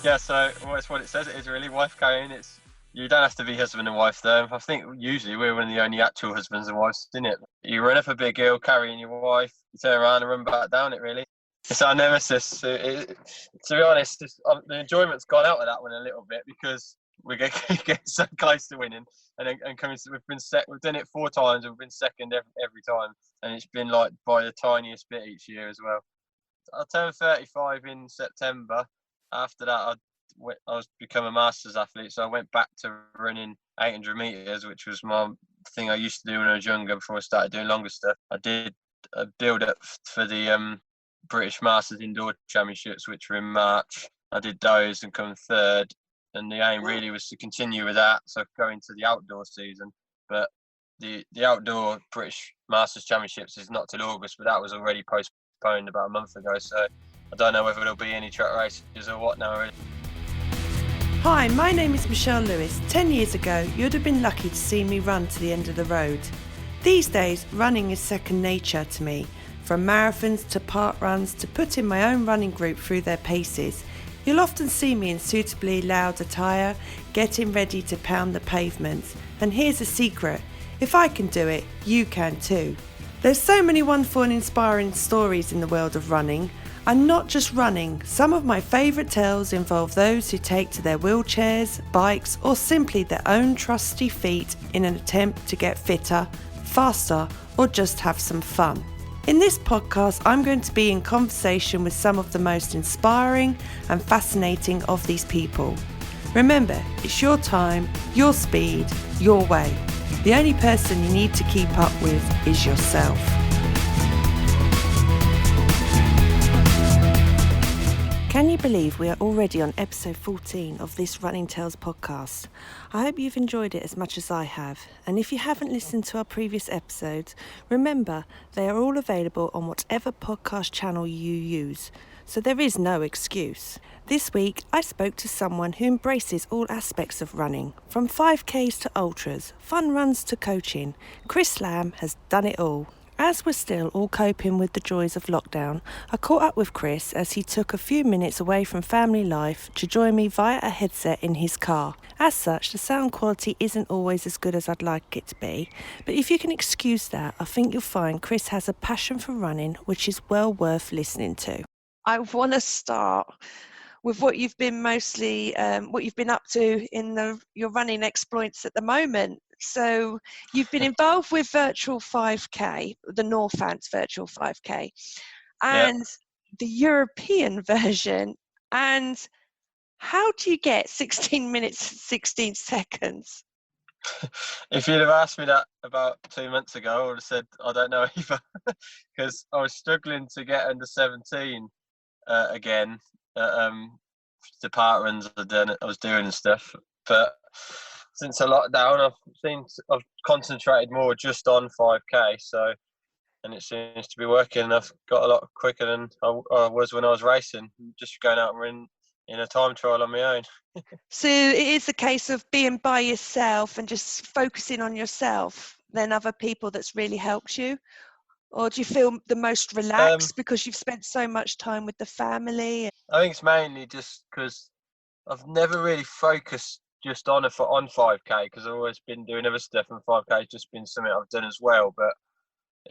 Yeah, so that's what it says. It is really wife carrying. You don't have to be husband and wife though. I think usually we're one of the only actual husbands and wives, isn't it? You run up a big hill carrying your wife, you turn around and run back down it. Really, it's our nemesis. To be honest, the enjoyment's gone out of that one a little bit because we get so close to winning, and coming. We've done it 4 times. We've been second every time, and it's been like by the tiniest bit each year as well. I turned 35 in September. After that, I was become a masters athlete, so I went back to running 800 meters, which was my thing I used to do when I was younger before I started doing longer stuff. I did a build up for the British Masters Indoor Championships, which were in March. I did those and come third, and the aim really was to continue with that, so go into the outdoor season. But the outdoor British Masters Championships is not till August, but that was already postponed about a month ago, so I don't know whether there'll be any track races or what now. Really. Hi, my name is Michelle Lewis. 10 years ago, you'd have been lucky to see me run to the end of the road. These days, running is second nature to me. From marathons to park runs to putting my own running group through their paces. You'll often see me in suitably loud attire, getting ready to pound the pavements. And here's a secret, if I can do it, you can too. There's so many wonderful and inspiring stories in the world of running. And not just running, some of my favourite tales involve those who take to their wheelchairs, bikes or simply their own trusty feet in an attempt to get fitter, faster or just have some fun. In this podcast, I'm going to be in conversation with some of the most inspiring and fascinating of these people. Remember, it's your time, your speed, your way. The only person you need to keep up with is yourself. Can you believe we are already on episode 14 of this Running Tales podcast? I hope you've enjoyed it as much as I have. And if you haven't listened to our previous episodes, remember they are all available on whatever podcast channel you use. So there is no excuse. This week, I spoke to someone who embraces all aspects of running, from 5Ks to ultras, fun runs to coaching. Chris Lamb has done it all. As we're still all coping with the joys of lockdown, I caught up with Chris as he took a few minutes away from family life to join me via a headset in his car. As such, the sound quality isn't always as good as I'd like it to be, but if you can excuse that, I think you'll find Chris has a passion for running, which is well worth listening to. I want to start with what you've been what you've been up to in your running exploits at the moment. So you've been involved with Virtual 5K, the Northants Virtual 5K, and the European version. And how do you get 16 minutes, 16 seconds? If you'd have asked me that about 2 months ago, I would have said, I don't know either, because I was struggling to get under 17 again. The parklands I was doing and stuff, but since the lockdown, I've concentrated more just on 5K. So, and it seems to be working. I've got a lot quicker than I was when I was racing, just going out and running in a time trial on my own. So it is a case of being by yourself and just focusing on yourself than other people that's really helped you? Or do you feel the most relaxed because you've spent so much time with the family? I think it's mainly just because I've never really focused just on 5K, because I've always been doing other stuff, and 5K has just been something I've done as well. But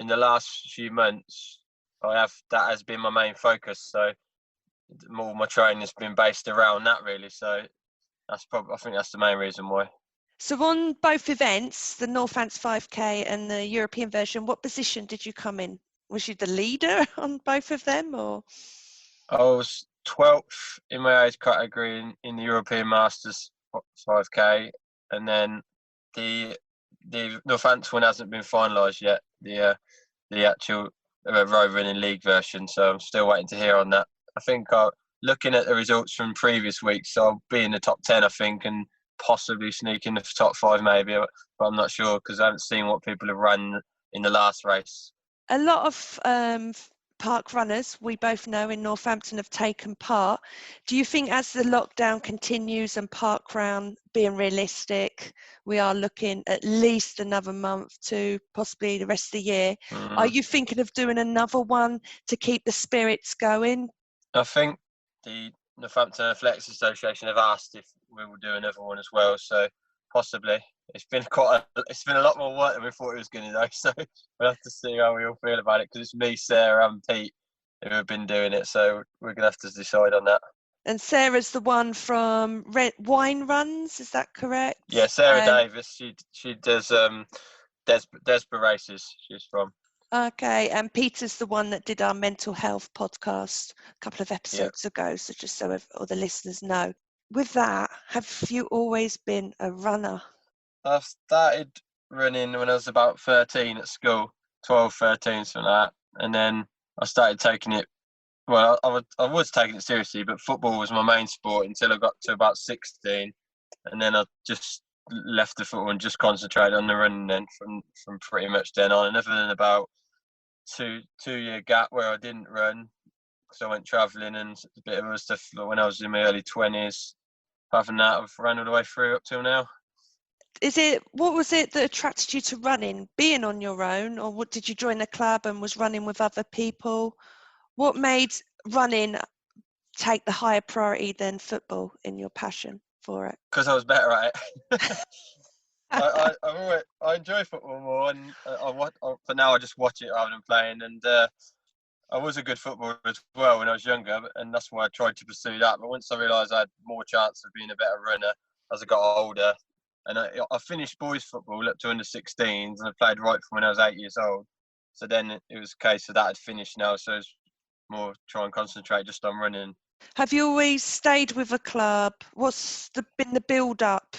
in the last few months, that has been my main focus. So more of my training has been based around that, really. So I think that's the main reason why. So on both events, the Northants 5K and the European version, what position did you come in? Was you the leader on both of them, or? I was 12th in my age category in the European Masters 5K, and then the Northants one hasn't been finalised yet. The actual road running league version, so I'm still waiting to hear on that. I think looking at the results from previous weeks, so I'll be in the top 10, I think, and possibly sneak in the top 5 maybe, but I'm not sure because I haven't seen what people have run in the last race. A lot of park runners we both know in Northampton have taken part. Do you think as the lockdown continues and parkrun being realistic, we are looking at least another month to possibly the rest of the year, are you thinking of doing another one to keep the spirits going? I think the Northampton Athletics Association have asked if we will do another one as well. So possibly. It's been a lot more work than we thought it was going to do. So we'll have to see how we all feel about it, because it's me, Sarah, and Pete who have been doing it. So we're going to have to decide on that. And Sarah's the one from Wine Runs, is that correct? Yeah, Sarah Davis. She does Desborough Races. She's from. Okay, and Peter's the one that did our mental health podcast a couple of episodes ago. So just so all the listeners know. With that, have you always been a runner? I started running when I was about 13 at school, 12, 13, something like that. And then I started taking it, well, I was taking it seriously, but football was my main sport until I got to about 16. And then I just left the football and just concentrated on the running then from pretty much then on. And other than about two-year gap where I didn't run, because I went travelling and a bit of other stuff when I was in my early 20s. Apart from that, I've run all the way through up till now. What was it that attracted you to running? Being on your own, or what, did you join a club and was running with other people? What made running take the higher priority than football in your passion for it? Because I was better at it. I enjoy football more, and for now I just watch it rather than playing. And I was a good footballer as well when I was younger, and that's why I tried to pursue that. But once I realised I had more chance of being a better runner as I got older, and I finished boys football up to under 16s, and I played right from when I was 8 years old. So then it was a case of that had finished now, so it's more try and concentrate just on running. Have you always stayed with a club? What's been the build up?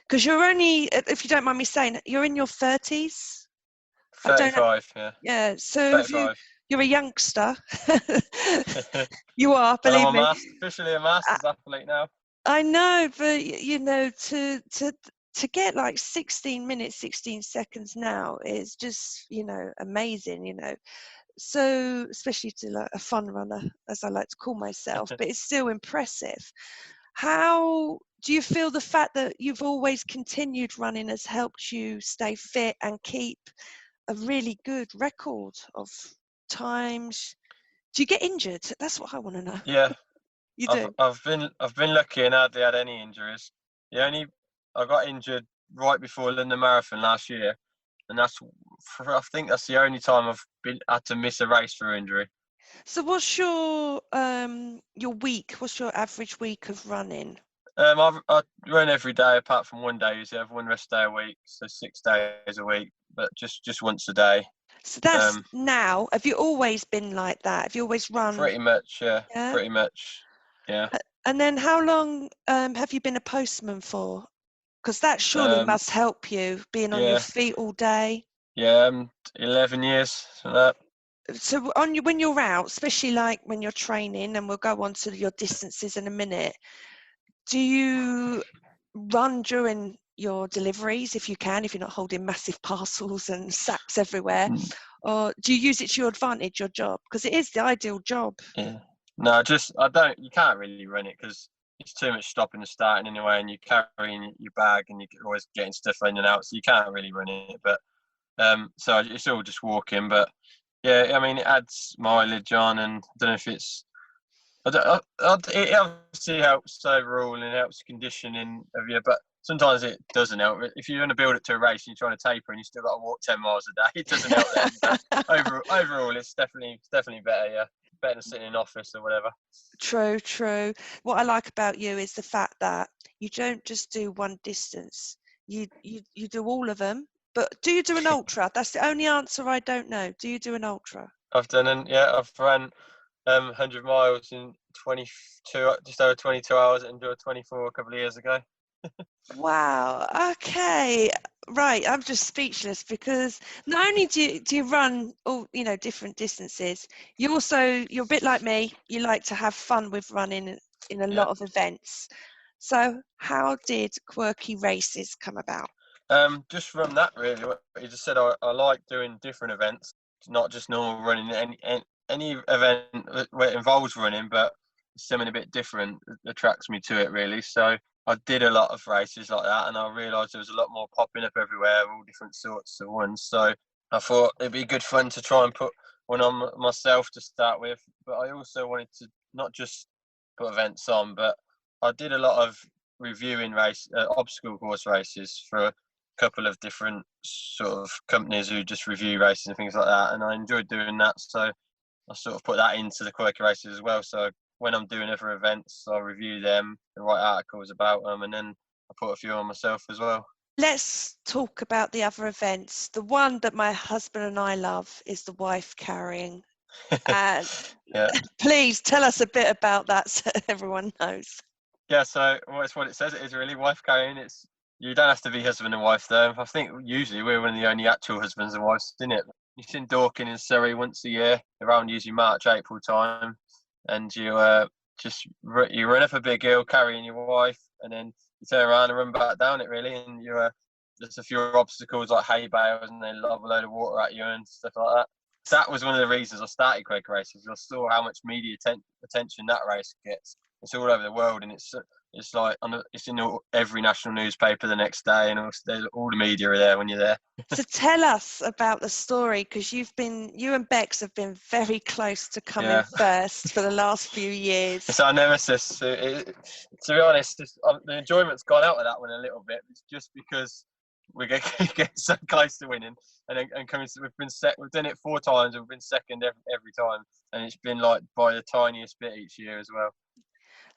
Because you're only, if you don't mind me saying, you're in your 30s? 35, yeah. Yeah, so 35. You're a youngster. You are, And believe I'm me. officially a Masters athlete now. I know, but you know, to get like 16 minutes, 16 seconds now is just, you know, amazing, you know. So especially to like a fun runner, as I like to call myself, but it's still impressive. How do you feel the fact that you've always continued running has helped you stay fit and keep a really good record of times? Do you get injured? That's what I want to know. Yeah, You do? I've been lucky and hardly had any injuries. I got injured right before London Marathon last year, and I think that's the only time I've had to miss a race for injury. So what's your week? What's your average week of running? I run every day apart from one day. Usually I have one rest day a week, so 6 days a week, but just once a day. So that's now. Have you always been like that? Have you always run? Pretty much, yeah. Pretty much, yeah. And then how long have you been a postman for? Because that surely must help you, being on your feet all day. Yeah, 11 years, something like that. So when you're out, especially like when you're training, and we'll go on to your distances in a minute, do you run during your deliveries if you can, if you're not holding massive parcels and sacks everywhere? Or do you use it to your advantage, your job? Because it is the ideal job. Yeah. No, you can't really run it because it's too much stopping and starting anyway, and you're carrying your bag and you're always getting stuff in and out, so you can't really run it. But so it's all just walking. But yeah, I mean, it adds mileage on, and I don't know if it's. It obviously helps overall and it helps conditioning of you, but sometimes it doesn't help. If you're going to build it to a race and you're trying to taper and you still got to walk 10 miles a day, it doesn't help then. But overall, it's definitely better, yeah. Better than sitting in an office or whatever. True. What I like about you is the fact that you don't just do one distance. You do all of them. But do you do an ultra? That's the only answer I don't know. Do you do an ultra? I've ran 100 miles in 22, just over 22 hours and do a 24 a couple of years ago. Wow. Okay. Right. I'm just speechless because not only do you run all, you know, different distances, you're a bit like me. You like to have fun with running in a lot of events. So how did Quirky Races come about? Just from that, really, what you just said, I like doing different events, not just normal running. Any event where it involves running, but something a bit different attracts me to it, really. So I did a lot of races like that, and I realised there was a lot more popping up everywhere, all different sorts of ones. So I thought it'd be good fun to try and put one on myself to start with, but I also wanted to not just put events on, but I did a lot of reviewing obstacle course races for a couple of different sort of companies who just review races and things like that, and I enjoyed doing that. So I sort of put that into the Quirky Races as well. So when I'm doing other events, I review them, and write articles about them, and then I put a few on myself as well. Let's talk about the other events. The one that my husband and I love is the wife carrying. And Yeah. please tell us a bit about that so everyone knows. Yeah, so it's what it says. It is really wife carrying. You don't have to be husband and wife though. I think usually we're one of the only actual husbands and wives in it. It's in Dorking in Surrey once a year, around usually March, April time, and you run up a big hill carrying your wife, and then you turn around and run back down it really, and there's a few obstacles like hay bales, and they lob a load of water at you and stuff like that. That was one of the reasons I started Quirky Races. I saw how much media attention that race gets. It's all over the world, and it's like it's in every national newspaper the next day, and all the media are there when you're there. So tell us about the story, because you and Bex have been very close to coming first for the last few years. It's our nemesis. To be honest, the enjoyment's gone out of that one a little bit. It's just because we get so close to winning, and coming. We've done it 4 times, and we've been second every time, and it's been like by the tiniest bit each year as well.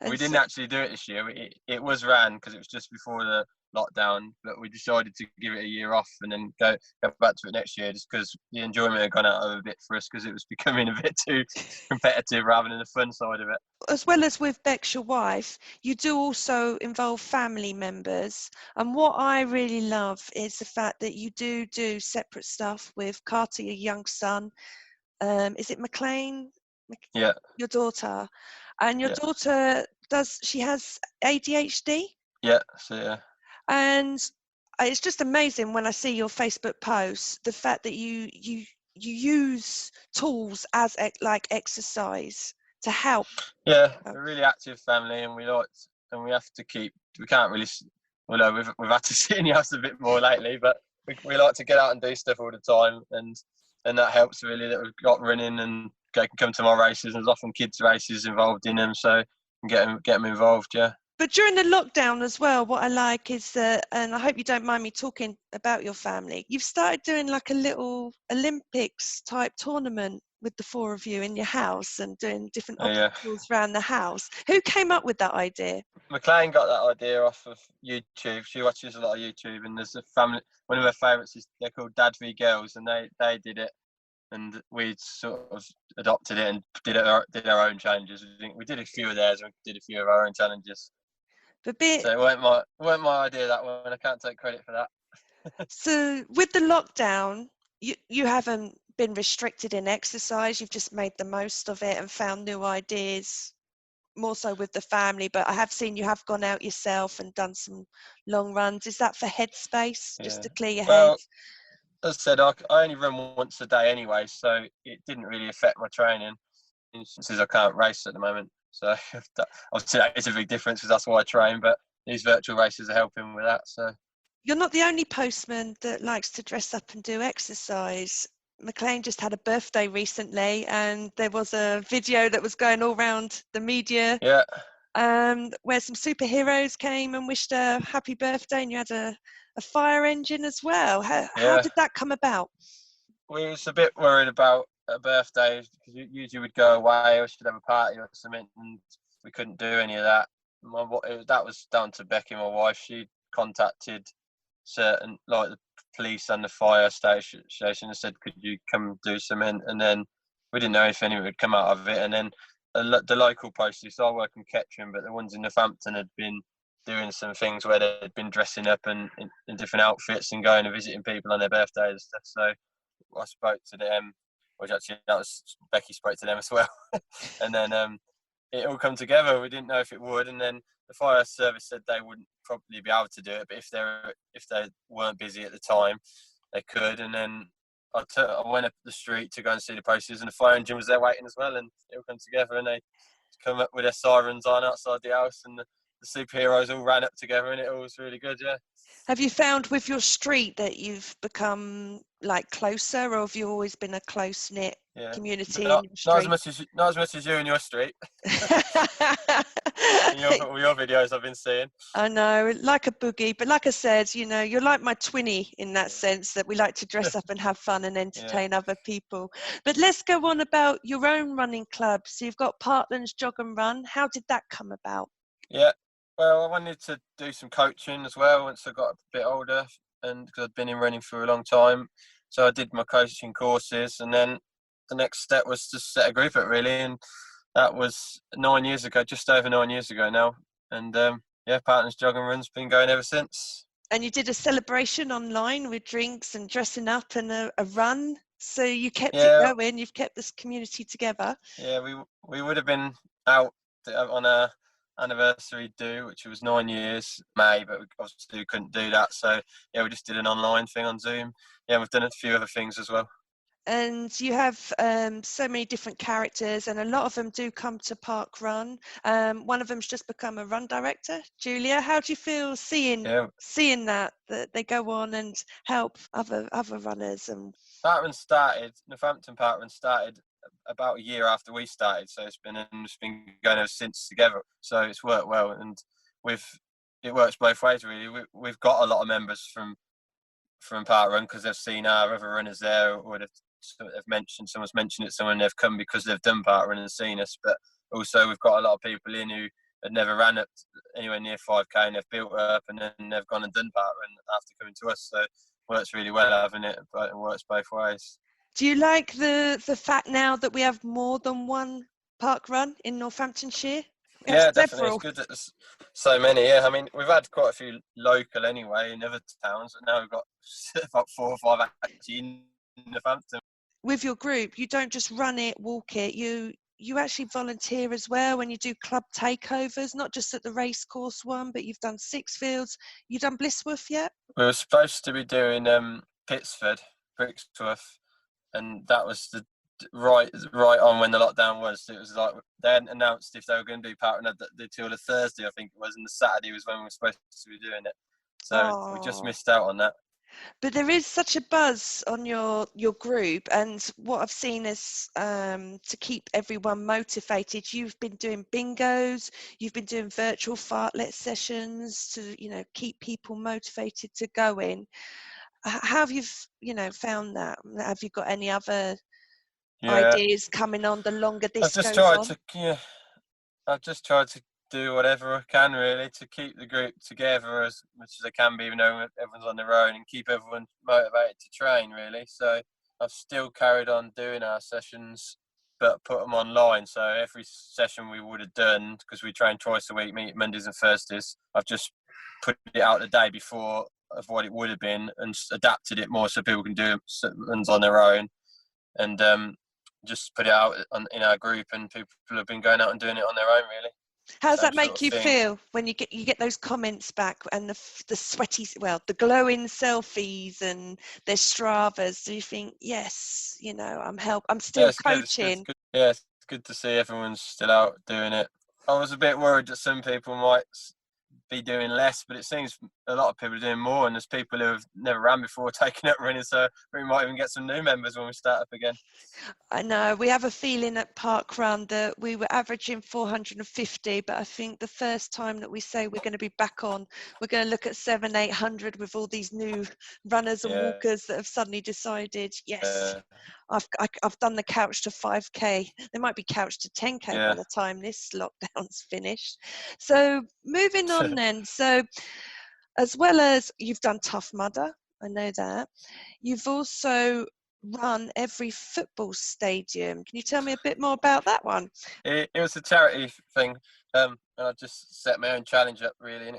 And we didn't actually do it this year. It was ran because it was just before the lockdown, but we decided to give it a year off and then go back to it next year, just because the enjoyment had gone out of it a bit for us, because it was becoming a bit too competitive rather than the fun side of it. As well as with Bex, your wife, you do also involve family members, and what I really love is the fact that you do separate stuff with Carter, your young son. Is it McLean? Yeah. Your daughter. And your daughter she has ADHD? Yeah, so yeah. And it's just amazing when I see your Facebook posts, the fact that you use tools as like exercise to help. Yeah, we're a really active family, and we have to keep. We can't really. Well, no, we've had to sit in the house a bit more lately, but we like to get out and do stuff all the time, and that helps really. That we've got running, and they can come to my races, and there's often kids races involved in them, so get them involved. Yeah. But during the lockdown as well, what I like is that, and I hope you don't mind me talking about your family, you've started doing like a little Olympics type tournament with the 4 of you in your house and doing different obstacles around the house. Who came up with that idea? McLean got that idea off of YouTube. She watches a lot of YouTube, and there's a family. One of her favourites is they're called Dad v Girls, and they did it, and we sort of adopted it and did our own challenges. We did a few of theirs, and we did a few of our own challenges. So it weren't my idea, that one. I can't take credit for that. So with the lockdown, you haven't been restricted in exercise. You've just made the most of it and found new ideas, more so with the family. But I have seen you have gone out yourself and done some long runs. Is that for headspace, just to clear your head? As I said, I only run once a day anyway, so it didn't really affect my training. Since I can't race at the moment, so obviously that is a big difference, because that's why I train. But these virtual races are helping with that. So you're not the only postman that likes to dress up and do exercise. McLean just had a birthday recently, and there was a video that was going all around the media. Yeah. Where some superheroes came and wished her happy birthday, and you had a fire engine as well. How did that come about? We was a bit worried about a birthday, because usually we'd go away or should have a party or something, and we couldn't do any of that. That was down to Becky, my wife. She contacted certain, like the police and the fire station, and said, could you come do something? And then we didn't know if anything would come out of it. And then the local posters, so I work in Kettering, but the ones in Northampton had been doing some things where they'd been dressing up in different outfits and going and visiting people on their birthdays and stuff. So I spoke to them, which actually Becky spoke to them as well. And then it all come together. We didn't know if it would, and then the fire service said they wouldn't probably be able to do it, but if they weren't busy at the time, they could. And then I went up the street to go and see the posters, and the fire engine was there waiting as well, and it all come together, and they come up with their sirens on outside the house, and the superheroes all ran up together, and it all was really good. Yeah. Have you found with your street that you've become like closer, or have you always been a close-knit Yeah, community in not your not as street. much as you in your street. In your videos I've been seeing. I know, like a boogie, but like I said, you're like my twinny in that sense, that we like to dress up and have fun and Yeah, entertain other people. But let's go on about your own running club. So you've got Parklands Jog and Run. How did that come about? yeah. Well, I wanted to do some coaching as well once I got a bit older, and because I'd been in running for a long time, so I did my coaching courses, and then the next step was to set a group up really, and that was 9 years ago, just over 9 years ago now, and yeah, Parklands Jog and Run's been going ever since. And you did a celebration online with drinks and dressing up and a run. So you kept it Yeah, going. You've kept this community together. yeah, we would have been out on a anniversary do, which was 9 years May, but we obviously couldn't do that. So yeah, we just did an online thing on Zoom. Yeah, we've done a few other things as well. And you have so many different characters, and a lot of them do come to Park Run. One of them's just become a run director, Julia. How do you feel Yeah, seeing that they go on and help other runners? And Northampton Parkrun started about a year after we started, so it's been going ever since together. So it's worked well, and we've it works both ways really. We've got a lot of members from Parkrun because they've seen our other runners there, or someone's mentioned it, someone they've come because they've done Parkrun and seen us. But also we've got a lot of people in who had never ran up anywhere near 5k, and they've built up and then they've gone and done Parkrun after coming to us. So it works really well having it, but it works both ways. do you like the fact now that we have more than one Park Run in Northamptonshire? We have Yeah, definitely. It's several. good that there's so many. Yeah, I mean, we've had quite a few local anyway in other towns, and now we've got about 4 or 5 actually in Northampton. With your group, you don't just run it, walk it. You actually volunteer as well when you do club takeovers, not just at the racecourse one, but you've done Sixfields. You done Blissworth yet? We were supposed to be doing Pittsford, Brixworth, and that was the right on when the lockdown was. It was like they hadn't announced if they were going to do Parkrun till the Thursday, I think it was, and the Saturday was when we were supposed to be doing it. So we just Oh, missed out on that. but there is such a buzz on your group, and what I've seen is to keep everyone motivated. You've been doing bingos, you've been doing virtual fartlet sessions to keep people motivated to go in. How have you found that? Have you got any other Yeah, ideas coming on the longer I've this just goes tried on? to yeah, I've just tried to do whatever I can really to keep the group together as much as I can be, even though everyone's on their own, and keep everyone motivated to train really. So I've still carried on doing our sessions, but put them online. So every session we would have done, because we train twice a week, meet Mondays and Thursdays, I've just put it out the day before of what it would have been and adapted it more so people can do it on their own, and just put it out in our group, and people have been going out and doing it on their own really. How does Same that sort make of you thing. feel when you get those comments back and the sweaty, well, the glowing selfies and their Stravas? Do you think, yes, I'm Yeah, still it's good. It's good. It's coaching? good. Yeah, it's good to see everyone's still out doing it. I was a bit worried that some people might be doing less, but it seems a lot of people are doing more, and there's people who have never ran before taking up running, so we might even get some new members when we start up again. I know we have a feeling at Park Run that we were averaging 450, but I think the first time that we say we're going to be back on, we're going to look at 700-800 with all these new runners and Yeah, walkers that have suddenly decided, yes, I've done the couch to 5k. They might be couch to 10k by yeah, the time this lockdown's finished. So moving on then. So as well as you've done Tough Mudder, I know that. You've also run every football stadium. Can you tell me a bit more about that one? it was a charity thing, and I just set my own challenge up really, and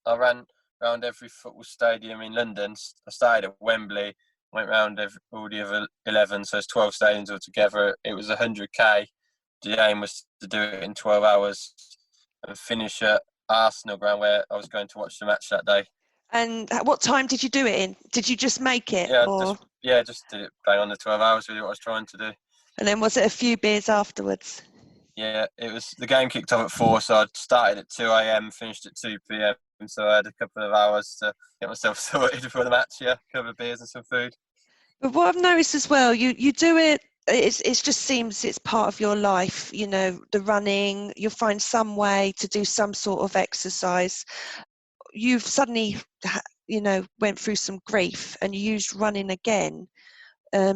I ran around every football stadium in London. I started at Wembley, went round all the other 11, so it's 12 stadiums altogether. It was 100k. The aim was to do it in 12 hours and finish at Arsenal ground where I was going to watch the match that day. And at what time did you do it in? Did you just make it, Yeah, or just did it bang on the 12 hours, really what I was trying to do. and then was it a few beers afterwards? Yeah, it was the game kicked off at 4, so I started at 2 a.m, finished at 2 p.m. So I had a couple of hours to get myself sorted before the match. Yeah, a couple of beers and some food. But what I've noticed as well, you do it it just seems it's part of your life, you know, the running. You'll find some way to do some sort of exercise. You've suddenly, you know, went through some grief and you used running again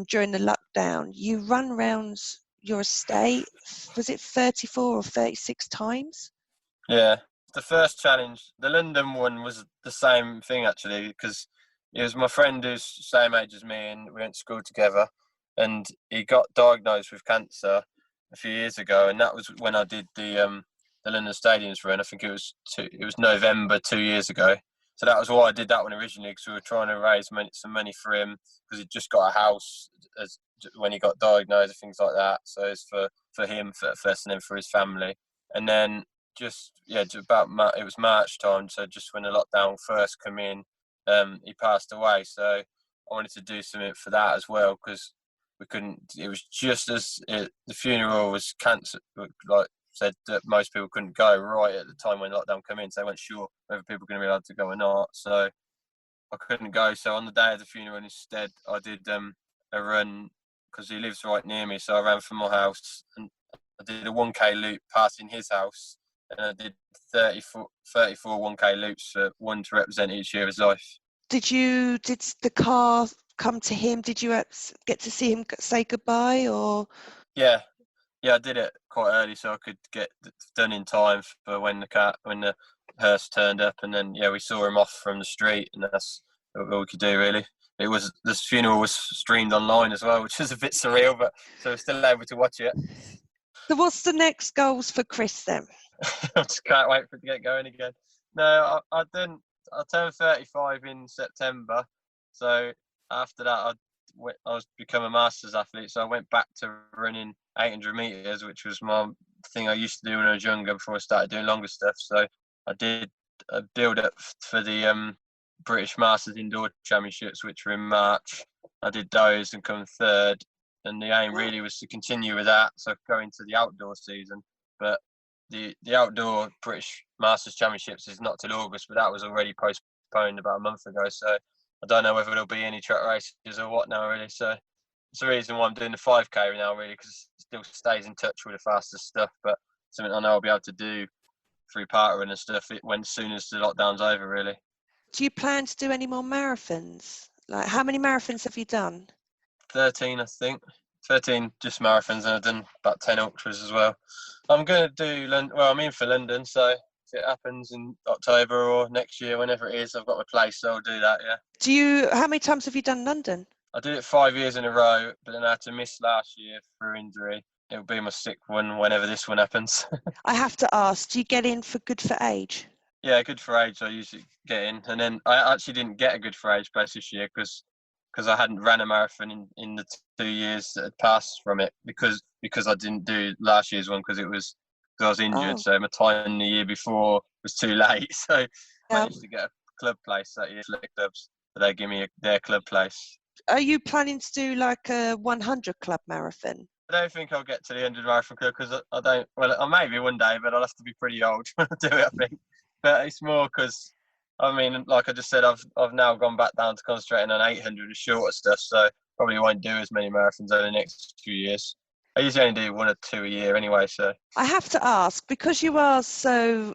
during the lockdown. You run around your estate, was it 34 or 36 times? Yeah. The first challenge, the London one, was the same thing actually, because it was my friend who's the same age as me and we went to school together, and he got diagnosed with cancer a few years ago, and that was when I did the London Stadiums run. I think it was November 2 years ago. So that was why I did that one originally, because we were trying to raise some money for him, because he'd just got a house when he got diagnosed and things like that. So it's for him first, and then for his family. And then it was March time, so just when the lockdown first came in, he passed away. So I wanted to do something for that as well, because we couldn't. It was just as the funeral was cancelled, like said that most people couldn't go right at the time when lockdown came in, so they weren't sure whether people were going to be allowed to go or not. So I couldn't go. So on the day of the funeral, instead, I did a run, because he lives right near me. So I ran from my house and I did a 1K loop passing his house, and I did 34 1K loops for one to represent each year of his life. Did the car come to him? Did you get to see him say goodbye, or? Yeah, I did it quite early so I could get done in time for when the hearse turned up, and then we saw him off from the street, and that's all we could do really. This funeral was streamed online as well, which was a bit surreal, but so we're still able to watch it. So what's the next goals for Chris then? I just can't wait for it to get going again. No, I didn't. I turned 35 in September, so after that I was become a masters athlete. So I went back to running 800 meters, which was my thing I used to do when I was younger before I started doing longer stuff. So I did a build up for the British Masters Indoor Championships, which were in March. I did those and come third, and the aim really was to continue with that, so go into the outdoor season. But the outdoor British Masters Championships is not till August, but that was already postponed about a month ago. So I don't know whether there'll be any track races or what now, really. So it's the reason why I'm doing the 5K now, really, because it still stays in touch with the fastest stuff, but something I know I'll be able to do through partnering and stuff as soon as the lockdown's over, really. Do you plan to do any more marathons? Like, how many marathons have you done? 13, I think. 13 just marathons, and I've done about 10 ultras as well. I'm going to do London. Well, I'm in for London, so if it happens in October or next year, whenever it is, I've got my place, so I'll do that, yeah. How many times have you done London? I did it 5 years in a row, but then I had to miss last year through injury. It'll be my sixth one whenever this one happens. I have to ask, do you get in for good for age? Yeah, good for age I usually get in. And then I actually didn't get a good for age place this year because I hadn't ran a marathon in the 2 years that had passed from it, because I didn't do last year's one because I was injured. Oh. So my time the year before was too late. So I managed to get a club place that year, Select Clubs, but they give me their club place. Are you planning to do like a 100 club marathon? I don't think I'll get to the 100 marathon club because I don't. Well, I maybe one day, but I'll have to be pretty old to do it, I think. But it's more because, I mean, like I just said, I've now gone back down to concentrating on 800 and shorter stuff, so probably won't do as many marathons over the next few years. I usually only do 1 or 2 a year anyway, so. I have to ask, because you are so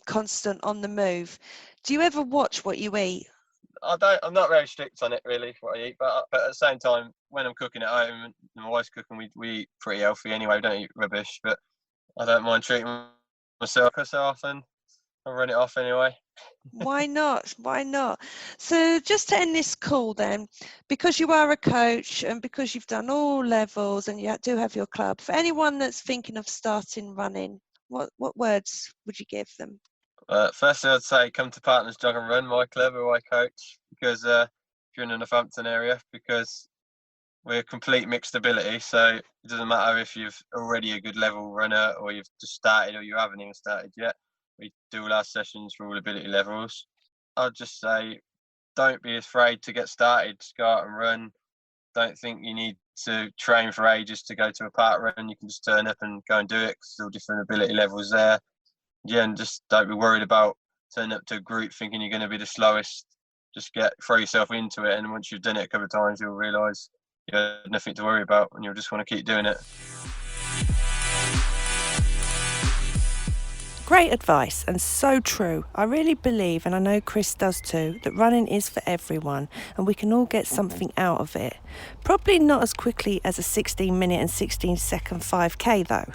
constant on the move, do you ever watch what you eat? I'm not very strict on it really, what I eat, but at the same time, when I'm cooking at home and my wife's cooking, we eat pretty healthy anyway. We don't eat rubbish, but I don't mind treating myself so often. I run it off anyway. Why not? Why not? So just to end this call then, because you are a coach and because you've done all levels and you do have your club, for anyone that's thinking of starting running, what words would you give them? Firstly, I'd say come to Parklands Jog and Run, my club who I coach, because if you're in the Northampton area, because we're complete mixed ability, so it doesn't matter if you've already a good level runner or you've just started or you haven't even started yet. We do all our sessions for all ability levels. I'd just say don't be afraid to get started. Just go out and run. Don't think you need to train for ages to go to a park run. You can just turn up and go and do it, 'cause still different ability levels there. Yeah, and just don't be worried about turning up to a group thinking you're going to be the slowest. Just throw yourself into it, and once you've done it a couple of times, you'll realise you had nothing to worry about and you'll just want to keep doing it. Great advice and so true. I really believe, and I know Chris does too, that running is for everyone and we can all get something out of it. Probably not as quickly as a 16-minute and 16-second 5k though.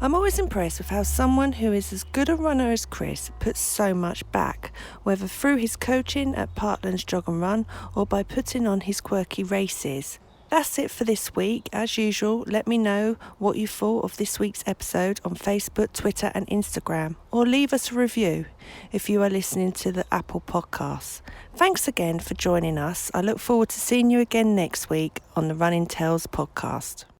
I'm always impressed with how someone who is as good a runner as Chris puts so much back, whether through his coaching at Parklands Jog and Run or by putting on his Quirky Races. That's it for this week. As usual, let me know what you thought of this week's episode on Facebook, Twitter and Instagram, or leave us a review if you are listening to the Apple Podcasts. Thanks again for joining us. I look forward to seeing you again next week on the Running Tales podcast.